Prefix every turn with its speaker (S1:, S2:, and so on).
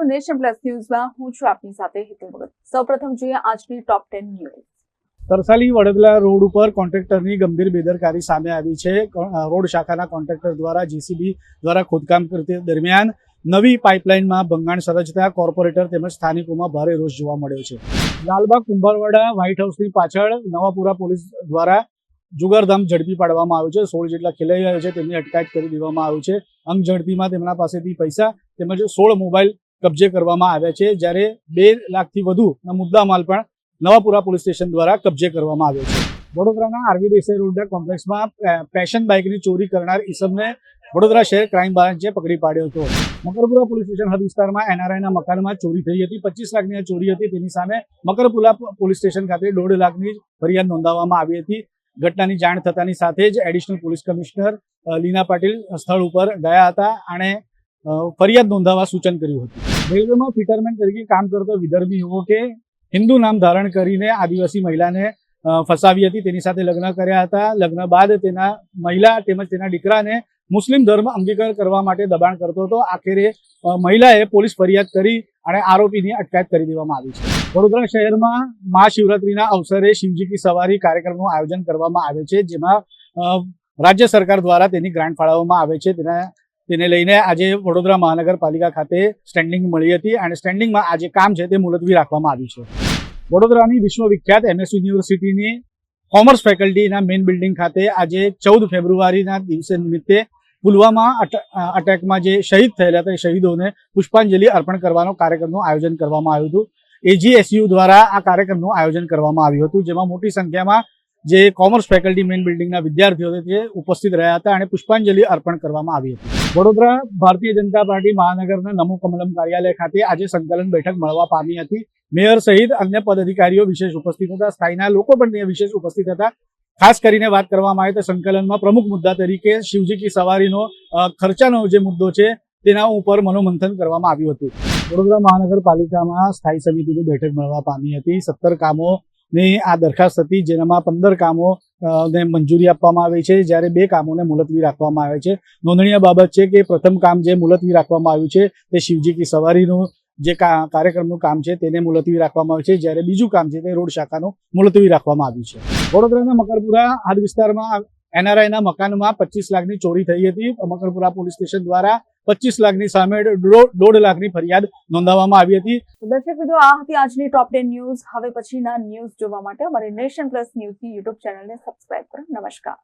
S1: છો nation plus ન્યૂઝમાં. હું છું આપની સાથે હિતલ ભગત. સૌપ્રથમ જોઈએ આજની ટોપ 10 ન્યૂઝ.
S2: તરસાલી વડોદરા રોડ ઉપર કોન્ટ્રાક્ટરની ગંભીર બેદરકારી સામે આવી છે. રોડ શાખાના કોન્ટ્રાક્ટર દ્વારા જેસીબી દ્વારા ખોદકામ કરતી દરમિયાન નવી પાઇપલાઇનમાં ભંગાણ સર્જતા કોર્પોરેટર તેમજ સ્થાનિકોમાં ભારે રોષ જોવા મળ્યો છે. લાલબાગ કુંભારવાડા વ્હાઇટ હાઉસની પાછળ નવાપુરા પોલીસ દ્વારા જુગારધામ ઝડપી પાડવામાં આવ્યું છે. 16 જેટલા ખેલૈયાઓ છે તેમની અટકાયત કરી દેવામાં આવ્યું છે. અંગ ઝડપીમાં તેમના પાસેથી પૈસા તેમજ 16 મોબાઈલ કબજે કરવામાં આવ્યા છે, જ્યારે 2 લાખથી વધુના મુદ્દામાલ પણ નવાપુરા પોલીસ સ્ટેશન દ્વારા કબજે કરવામાં આવ્યો છે. વડોદરાના આરવી દેસાઈ રોડના કોમ્પ્લેક્સમાં પેશન બાઇકની ચોરી કરનાર ઈસમને વડોદરા શહેર ક્રાઇમ બ્રાન્ચે પકડી પાડ્યો હતો. મકરપુરા પોલીસ સ્ટેશન હદ વિસ્તારમાં એનઆરઆઈના મકાનમાં ચોરી થઈ હતી. 25 લાખની આ ચોરી હતી. તેની સામે મકરપુરા પોલીસ સ્ટેશન ખાતે 1.5 લાખની ફરિયાદ નોંધાવવામાં આવી હતી. ઘટનાની જાણ થતાની સાથે જ એડિશનલ પોલીસ કમિશનર લીના પાટીલ સ્થળ ઉપર ગયા હતા અને ફરિયાદ નોંધાવવા સૂચન કર્યું હતું. રેલવેમાં ફિટરમેન તરીકે કામ કરતો વિદર્ભી યુવકે હિન્દુ નામ ધારણ કરીને આદિવાસી મહિલાને ફસાવી હતી. તેની સાથે લગ્ન કર્યા હતા. લગ્ન બાદ તેના મહિલા તેમજ તેના દીકરાને મુસ્લિમ ધર્મ અંગીકાર કરવા માટે દબાણ કરતો હતો. આખરે મહિલાએ પોલીસ ફરિયાદ કરી અને આરોપીની અટકાયત કરી દેવામાં આવી છે. વડોદરા શહેરમાં મહાશિવરાત્રીના અવસરે શિવજી કી સવારી કાર્યક્રમનું આયોજન કરવામાં આવે છે, જેમાં રાજ્ય સરકાર દ્વારા તેની ગ્રાન્ટ ફાળવવામાં આવે છે. તેને લઈને આજે વડોદરા મહાનગરપાલિકા ખાતે સ્ટેન્ડિંગ મળી હતી અને સ્ટેન્ડિંગમાં આજે કામ છે તે મુલતવી રાખવામાં આવ્યું છે. વડોદરાની વિશ્વવિખ્યાત MS યુનિવર્સિટીની કોમર્સ ફેકલ્ટીના મેઇન બિલ્ડિંગ ખાતે આજે 14 ફેબ્રુઆરીના દિવસે નિમિત્તે પુલવામા અટેકમાં જે શહીદ થયેલા હતા એ શહીદોને પુષ્પાંજલિ અર્પણ કરવાનો કાર્યક્રમનું આયોજન કરવામાં આવ્યું હતું. AGSU દ્વારા આ કાર્યક્રમનું આયોજન કરવામાં આવ્યું હતું, જેમાં મોટી સંખ્યામાં જે કોમર્સ ફેકલ્ટી મેઇન બિલ્ડિંગના વિદ્યાર્થીઓ તે ઉપસ્થિત રહ્યા હતા અને પુષ્પાંજલિ અર્પણ કરવામાં આવી હતી. વડોદરા ભારતીય જનતા પાર્ટી મહાનગરના નમો કમલમ કાર્યાલય ખાતે આજે સંકલન બેઠક મળવા પામી હતી. મેયર સહિત અન્ય પદાધિકારીઓ વિશેષ ઉપસ્થિત હતા. સ્થાયીના લોકો પણ વિશેષ ઉપસ્થિત હતા. ખાસ કરીને વાત કરવામાં આવે તો સંકલનમાં પ્રમુખ મુદ્દા તરીકે શિવજી કી સવારીનો ખર્ચાનો જે મુદ્દો છે તેના ઉપર મનોમંથન કરવામાં આવ્યું હતું. વડોદરા મહાનગરપાલિકામાં સ્થાયી સમિતિની બેઠક મળવા પામી હતી. 17 કામોની આ દરખાસ્ત હતી, જેનામાં 15 કામોને મંજૂરી આપવામાં આવી છે, જ્યારે 2 કામોને મુલતવી રાખવામાં આવે છે. નોંધનીય બાબત છે કે પ્રથમ કામ જે મુલતવી રાખવામાં આવ્યું છે તે શિવજી કી સવારીનું જે કાર્યક્રમનું કામ છે તેને મુલતવી રાખવામાં આવ્યું છે, જ્યારે બીજું કામ છે તે રોડ શાખાનું મુલતવી રાખવામાં આવ્યું છે. વડોદરાના મકરપુરા હદ વિસ્તારમાં એનઆરઆઈના મકાનમાં 25 લાખની ચોરી થઈ હતી. મકરપુરા પોલીસ સ્ટેશન દ્વારા 25 લાખની સામે 1.5 લાખની ફરિયાદ નોંધાવવામાં આવી હતી.
S1: દર્શક મિત્રો, આ હતી આજની ટોપ 10 ન્યૂઝ. હવે પછીના ન્યૂઝ જોવા માટે અમારી નેશન પ્લસ ન્યૂઝની યુટ્યુબ ચેનલને સબસ્ક્રાઇબ કરો. નમસ્કાર.